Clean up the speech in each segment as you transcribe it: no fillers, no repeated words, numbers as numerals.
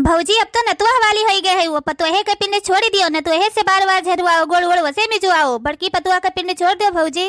भौजी अब तो नतुआ वाली हो गए है। वो पतोहे के पिंड छोड़ दियो, नतुहे से बार बार झरुआओ, गोड़ गोड़ वसे में जुआओ। बड़की पतुआ का पिंड छोड़ दो भौजी।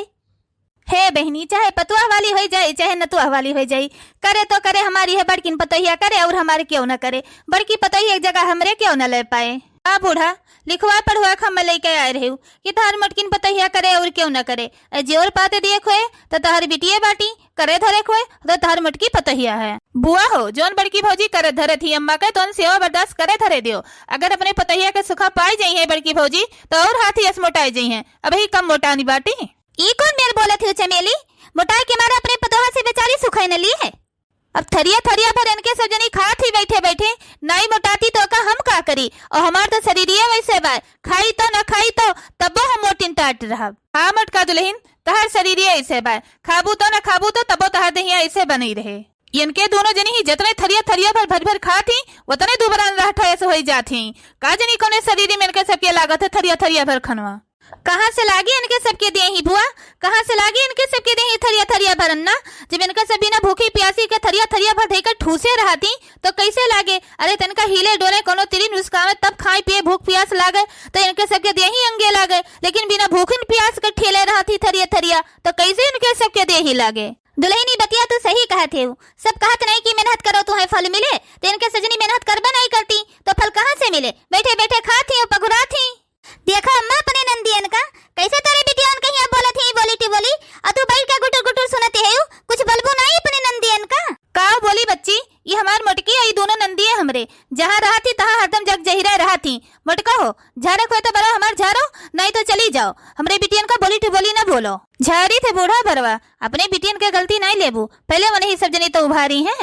हे बहनी, चाहे पतुआ वाली हो जाए चाहे नतुआ वाली हो जाए, करे तो करे हमारी है बड़किन पतोहिया करे और हमारे क्यों न करे। बड़की पतोहिया एक जगह हमरे क्यों न ले पाए। आ बूढ़ा लिखवा पढ़वा खम लेके आए रहे कि तहर मटकिन पतहिया करे और क्यों न करे। जोर पाते दिए खोए तो तहर बिटिए बाटी, करे धरे खोए तो तहर मटकी पतहिया है। बुआ हो जोन बड़की भौजी करे धरे थी अम्मा के तो सेवा बर्दाश्त करे धरे दियो। अगर अपने पतहिया के सुखा पाई जाई है बड़की भौजी तो और हाथी अस मोटाई जाई है। अब ही कम मोटानी बाटी। ई कौन मेल बोले थे चमेली, मोटाई के मारे अपने पतोहा से बेचारी सुखाई न ली है। अब थरिया थरिया भर इनके सब जनी खात ही बैठे बैठे, नाई मोटाती तो का हम का करी। और हमार तो शरीरिया वैसे बा, खाई तो न खाई तो तबो हम मोटिन टाट रहा। हाँ मटका दुल्हन, तहर शरीरिया ऐसे बा, खाबू तो न खाबू तो तबो तहर दहिया ऐसे बनी रहे। इनके दोनों जनी ही जितने थरिया थरिया भर भर भर खाती उतने दुबरा रहठा ऐसे हो जाती। का जनी कोने शरीर में इनके सबके लागत है थरिया थरिया भर खनवा। कहाँ से लागी इनके सबके दिए ही बुआ, कहाँ से लागी इनके सबके दिए ही थरिया थरिया भरन्ना। जब इनका सभी ना भूखी प्यासी के थरिया थरिया भर देकर ठूसे रहती तो कैसे लागे। अरे तनका हिले डोले कोनो तिरी नुस्कावे तब खाई पिए भूख प्यास लागे तो इनके सबके दिए ही अंगे लागे। लेकिन बिना भूखन प्यास के ठेले रहती थरिया थरिया तो कैसे इनके सबके दिए ही लागे। दुल्हनी बतिया तो सही कहते हो, सब कहत नहीं कि मेहनत करो तुम्हें फल मिले, तो इनके सजनी मेहनत करबे नहीं करती तो फल कहाँ से मिले। बैठे बैठे खाती और पगुरा थी। देखा अम्मा अपने नंदियन का कैसे तारे बिटियान कहीं बोला थी बोली टी बोली और तू बैठ के गुटुर गुटुर सुनते है। कुछ बलबू नहीं अपने नंदियन का बोली बच्ची, ये हमार मोटकी और ये दोनों नंदिये हमरे जहाँ रहा थी तहाँ हरदम जग जहिरा रहा थी। मोटका हो झारे खोए तो बरो हमार झारो, नहीं तो चली जाओ। हमरे बिटियन का बोली टी बोली न बोलो। झारी थे बूढ़ा भरवा, अपने बिटियन के गलती नहीं लेबू, पहले मन ही सब जनी तो उभारी है।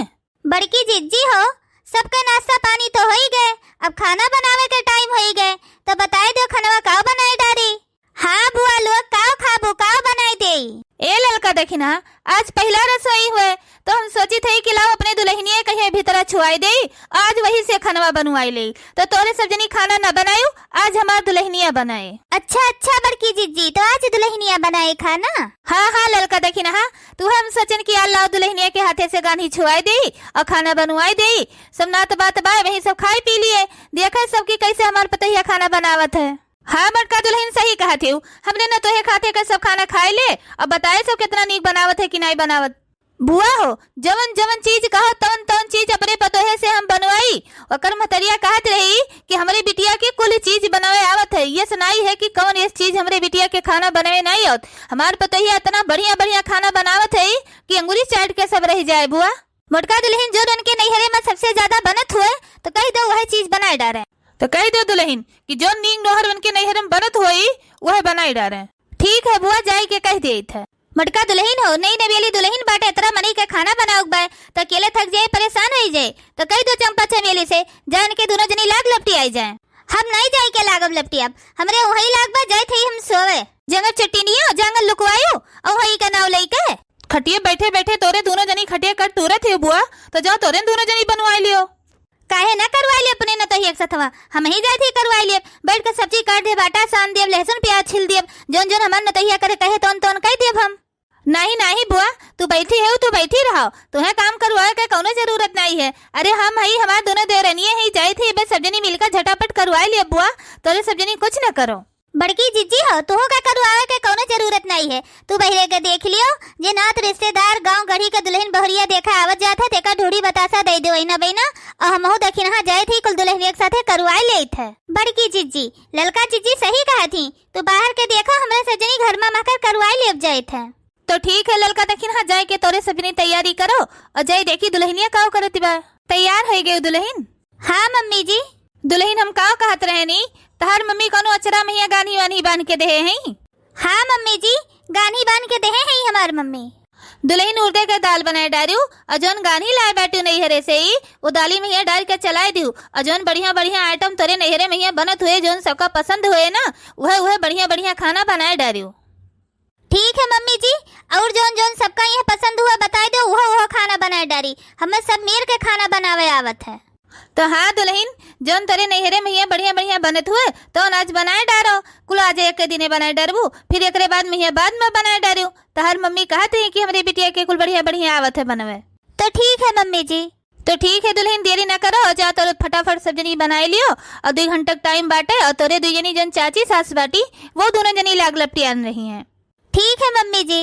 बड़की जिज्जी हो, सबका नाश्ता पानी तो हो ही गए, अब खाना बनावे के टाइम हो ही गए, तो बताए दो खनवा काव बनाए डारी। हाँ बुआ लोग काव खाबू काव बनाए दे। ए ललका देखिना, आज पहला रसोई हुए तो हम सोची थे कि लाओ अपने दुल्हनिया कहीं भीतर छुआई दे, आज वही से खनवा बनवाई ले। तो तोरे सब जनी खाना न बनायू, आज हमार दुल्हनिया बनाए। अच्छा अच्छा बड़की जिज्जी, तो आज दुल्हनिया बनाए खाना। हाँ हाँ ललका देखिना, हाँ तू हम सोचन कि लाओ दुल्हनिया के हाथे से गानी छुआई दे और खाना बनवाई दे। सब नात बात बाय वही सब खाई पी लिए, देखा सबकी कैसे हमार पतहिया खाना बनावत है। हाँ बड़का दुल्हन सही कहते हो, हमने न तो है खाते का सब खाना खाए ले और बताए सब कितना नीक बनावत है कि नहीं बनावत। बुआ हो जवन जवन चीज कहो तवन तवन चीज अपने पतोहे से हम बनवाई। और कर्मतरिया कहत रही कि हमारे बिटिया की कुल चीज बनावे आवत है, ये सुनाई है कि कौन ये चीज हमारे बिटिया के खाना बनावे नहीं आवत। हमार पतोहिया इतना बढ़िया बढ़िया खाना बनावत है कि अंगुली चाट के सब रह जाए। बुआ मोटका दुल्हन जो उनके नैहरे में सबसे ज्यादा बनत हुए तो कह दो वह चीज बनाए डारे। तो कह दो दुल्हन कि जो नींग नोहर उनके नैहरे में बनत हुई वह बनाई डारे। ठीक है बुआ, जाई के कह दे था। मटका दुल्हन हो, नई नवेली दुल्हन बाटे इतना मनी के खाना बनाओ बाय तो अकेले थक जाए परेशान हो जाए, तो कह दो चंपा चमेली से जान के दोनों जनी लाग लपटी आई जाए। हम नहीं जाए के लागब लपटी, अब हमरे वही लाग बा जाए थे हम सोवे। जंगल चट्टी नहीं हो जंगल लुकवायो और वही का नाव लई के खटिए बैठे बैठे तोरे दोनों जनी खटिया कर तोरे थे बुआ, तो जाओ तोरे दोनों जनी बनवाई लियो। काहे ना करवाई लिए अपने न तो ही एक सथवा, हम ही जाए थे करवाई लिए। बैठ के सब्जी काट दे, बाटा सान देव, लहसुन प्याज छिल देव, जोन जोन हमार न तो ही करे कहे तोन तोन कह देव हम। नहीं नहीं बुआ, तू बैठी है तू बैठी रहो, तुम्हें काम करवाए के कोनो जरूरत नहीं है। अरे हम ही हमारे दोनों देवरनिये ही जाए थे, बस सब जनी मिलकर झटापट करवाई लिए बुआ, तोरे सब जनी कुछ न करो। बड़की जिज्जी हो, तू का करवावे के कोनो जरूरत नहीं है, तू बहिरे के देख लियो। जे नात रिश्तेदार गांव गढ़ी के दुल्हन बहुरिया देखा आवत जात है तेका ढूढ़ी बतासा दे दे ना बेना। और हमहु देखिन हां जाए थी कुल दुल्हन एक साथे करवाई लेत है। बड़की जिज्जी ललका जिज्जी सही कहा थी, तू बाहर के देखो हमरे सजनी घर में माकर करवाई ले जाए थे। तो ठीक है ललका देखिन हाँ जाए के तोरे सबनी तैयारी करो और जाए देखी दुल्हनिया काव करती बा। तैयार हो गए दुल्हन? हाँ मम्मी जी। दुल्हन हम काव कहत रहे नी, तहार मम्मी कोनो अचरा में ही गानी वानी बांध के दे हैं? हाँ मम्मी जी गानी बांध के दे हैं हमार मम्मी। दुल्हन उर्दे के दाल बनाए डारियो और जोन गानी लाए बैठू नैहरे से ही वो दाली में डाल के चलाए दियो। और जोन बढ़िया बढ़िया आइटम तोरे नैहरे में बनत हुए जोन सबका पसंद हुए ना वह बढ़िया बढ़िया खाना बनाए डारियो। ठीक है मम्मी जी, और जोन जोन सबका यह पसंद हुआ बताए दो वह खाना बनाए डारी, हमें सब मेर के खाना बनावे आवत है। तो हाँ दुल्हन जोन तेरे नैहरे में बढ़िया बढ़िया बनत हुए तो आज बनाए डारो, कुल आज एक दिने बनाए डारबू, फिर एक बाद में बनाए डारियो। तहार मम्मी कहते हैं कि हमारे बिटिया के कुल बढ़िया बढ़िया आवत है बनवे। तो ठीक है मम्मी जी। तो ठीक है दुल्हन, देरी न करो और जा तो फटाफट सब जनी बनाई लियो और 2 घंटा टाइम बाटे और तोरे 2 जनी जन चाची सास बाटी वो दोनों जनी लाग लपटी आन रही हैं। ठीक है मम्मी जी,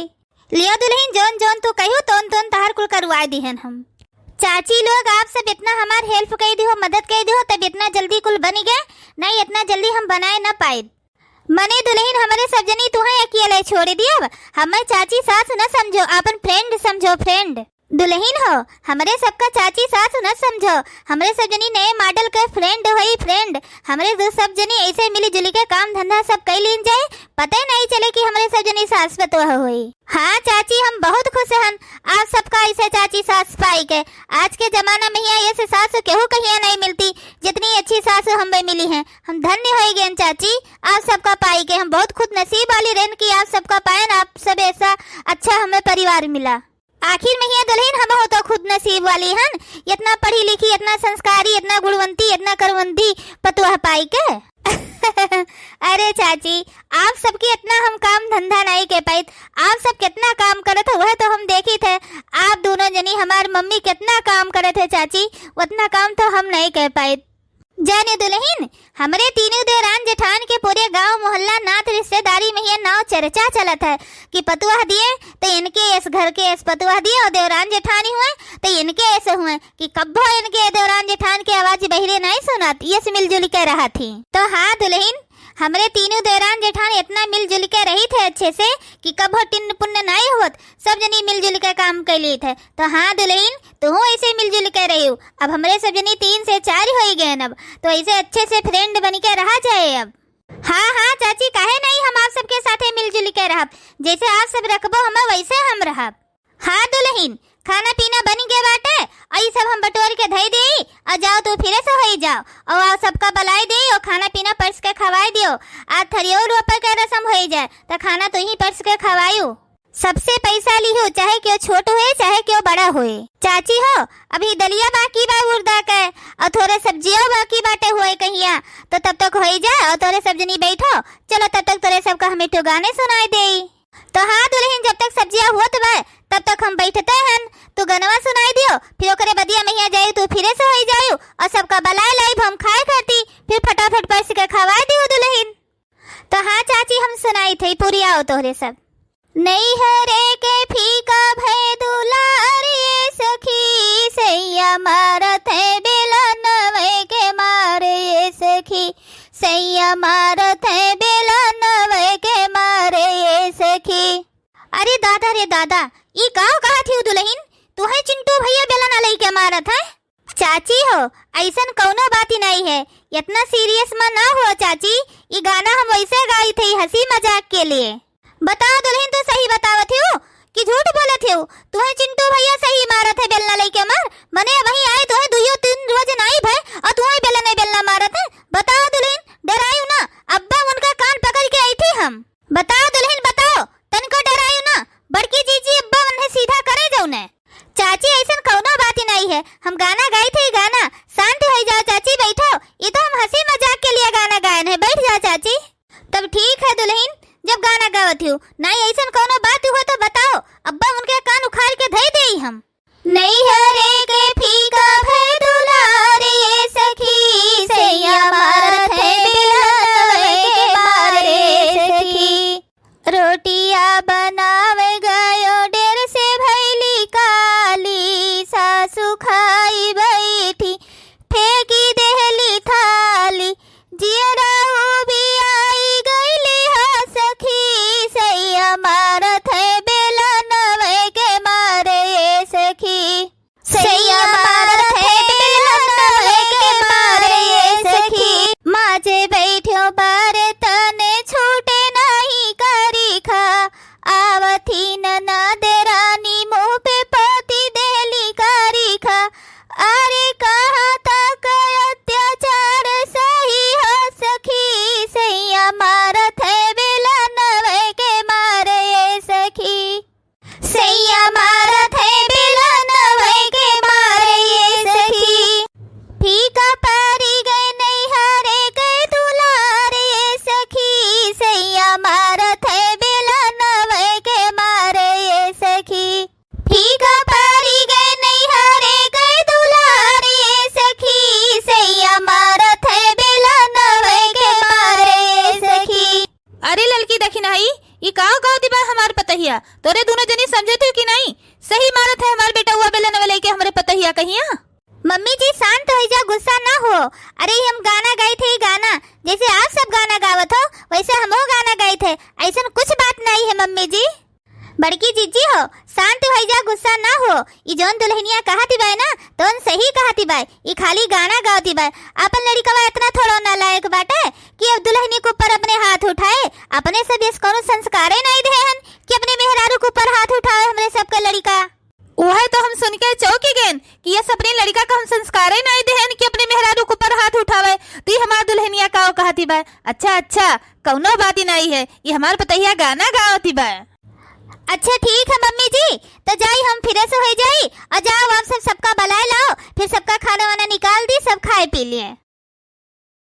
लियो दुल्हन जोन जोन तू कहियो तोन तोन तहार कुल करवाए दिहन हम। चाची लोग आप सब इतना हमार हेल्प कर दी हो, मदद कर दी हो, तब इतना जल्दी कुल बन गया, नहीं इतना जल्दी हम बनाए न पाए। मने दुल्हन हमारे सब जनी तुहे अकेले छोड़ दिया, हमारे चाची सास न समझो, अपन फ्रेंड समझो, फ्रेंड दुल्हन हो हमारे सबका चाची सास न समझो, हमारे सब जनी नए मॉडल के फ्रेंड होई, फ्रेंड हमारे दो सब जनी ऐसे मिली जुली के काम धंधा सब कर लीन जाए, पता ही नहीं चले कि हमारे सब जनी सास पतोह हुई। हाँ चाची हम बहुत खुश हैं आप सबका ऐसे चाची सास पाई के। आज के जमाना में ही ऐसे सास केहू कहीं नहीं मिलती जितनी अच्छी सास हमें मिली है, हम धन्य हो गए चाची आप सबका पाई के। हम बहुत खुद नसीब वाली रहन कि आप सबका पाए, आप सब ऐसा अच्छा हमें परिवार मिला। आखिर में ही दुल्हन हम हो तो खुद नसीब वाली हन, इतना पढ़ी लिखी, इतना संस्कारी, इतना गुणवंती, इतना करवंती पतुआ पाई के। अरे चाची आप सबकी इतना हम काम धंधा नहीं के पाई, आप सब कितना काम करत हो वह तो हम देखी थे। आप दोनों जनी हमार मम्मी कितना काम करे थे चाची, उतना काम तो हम नहीं कर पाए। जाने दुल्हन हमारे तीनों देरान जेठान के पूरे गांव मोहल्ला नात रिश्तेदारी में ये नाव चर्चा चलत है कि पतुआ दिए तो इनके इस घर के इस पतुआ दिए और देवरान जेठानी हुए तो इनके ऐसे हुए कि कब्बो इनके देवरान जेठान की आवाज बहिरे नहीं सुनात, ये मिलजुल के रहा थी। तो हाँ दुल्हन हमारे तीनों देवरान जेठान इतना मिलजुल के रही थे अच्छे से कि कभी टिन्न पुण्य नहीं होत, सब जनी मिलजुल के काम कर लिए थे। तो हाँ दुल्हन तू ऐसे मिलजुल के रही हो, अब हमारे सब जनी 3 से 4 हो गए अब, तो ऐसे अच्छे से फ्रेंड बन के रहा जाए अब। हाँ हाँ चाची काहे नहीं, हम आप सबके साथ मिलजुल के रहब, जैसे आप सब रखबो हम वैसे हम रहब। हाँ दुल्हन खाना पीना बन गया बाटे और सब हम बटोर के धई दे और जाओ तो फिर से हो जाओ और आप सबका बलाई दे और खाना पीना परस के खवाई दियो। आज थरियोर ऊपर के रसम हो जाए तो खाना तो ही परस के खवायो। सबसे पैसा ली हो, चाहे क्यों छोट होए चाहे क्यों बड़ा होए। चाची हो अभी दलिया बाकी बा उर्दा के और थोड़े सब्जियों बाकी बाटे हुए कहिया, तो तब तक हो जाए और थोड़े सब जनी बैठो, चलो तब तक थोड़े सबका हमें तो गाने सुनाई दे। तो हाँ दुल्हन जब तक सब्जियां होत बा तब तक हम बैठते हैं, तो गनवा सुनाई दियो, फिर ओकरे बदिया में जाए तो फिर से हो जाओ और सबका बलाई लाई हम खाए करती, फिर फटाफट परस के खवा दियो दुल्हन। तो हाँ चाची हम सुनाई थे पूरी आओ तोहरे सब। नहीं हरे के फीका भय दुलार ये सखी, सैया मारत है बेला नवे के मारे ये सखी, सैया मारत है बेला नवे के मारे ये सखी। अरे दादा रे दादा ये गाँव कहा थी दुल्हन, तू है चिंटू भैया बेला ना लई के मारत है। चाची हो ऐसा कौनो बात ही नहीं है, इतना सीरियस में ना हो चाची, ये गाना हम वैसे गाई थे हंसी मजाक के लिए। बताओ दुल्हन तू सही बतावत हो कि झूठ बोलत हो? तू है चिंटू भैया सही मारत है बेलना लेके मार, मने वही आए तो है 2-3 रोज नहीं भाई और तू है बेलना नहीं बेलना मारत है। बताओ दुल्हन डरायू ना, अब्बा उनका कान पकड़ के आई थी हम। बताओ दुल्हन बताओ तनको डरायू ना, बड़की जीजी अब्बा उन्हें सीधा करे जाऊ ने। चाची ऐसा कौनो बात ही नहीं है, हम गाना गाई थे गाना, शांत हो जाओ चाची बैठो, ये तो हम हंसी मजाक के लिए गाना गाए हैं, बैठ जाओ चाची। तब ठीक है दुल्हन जब गाना गावत हो नहीं ऐसा कौनो बात हो तो बताओ, अब्बा उनके कान उखाड़ के धई दे हम। नहीं हरे के फीका भय दुलार ये तोरे दोनों जनी समझे थे कि नहीं? सही मारत है हमार बेटा हुआ बेलन वाले के हमरे पतहिया कहिया। मम्मी जी शांत हो जा, गुस्सा ना हो। अरे हम गाना गाए थे, गाना जैसे आप सब गाना गावत हो वैसे हम गाना गाए थे, ऐसा कुछ बात नहीं है मम्मी जी। बड़की जीजी हो, शांत हो जा, गुस्सा ना हो। ई जोन दुल्हनिया कहती बाय ना तोन सही कहती बाय, ई खाली गाना गावती बाय। अपन लड़का इतना थोड़ा नालायक बाटे कि अब दुल्हनी के ऊपर अपने हाथ उठाए। अपने से देश कोनो संस्कारे नहीं देहन कि अपने मेहरारू के ऊपर हाथ उठाए हमरे सबका लड़का। वह तो हम सुन के चौंक गए कि ये अपने लड़का का हम संस्कारे नहीं देहन कि अपने मेहरारू के ऊपर हाथ उठावे। तो हमार दुल्हनिया का कहती बा। अच्छा कौनो बात ही नहीं है, ये हमार पतहिया गाना गावती बा। अच्छा ठीक है मम्मी जी, तो जाई हम फिर से हो जाई और जाओ आप सबका बुलाए लाओ, फिर सबका खाना वाना निकाल दी, सब खाए पी लिए।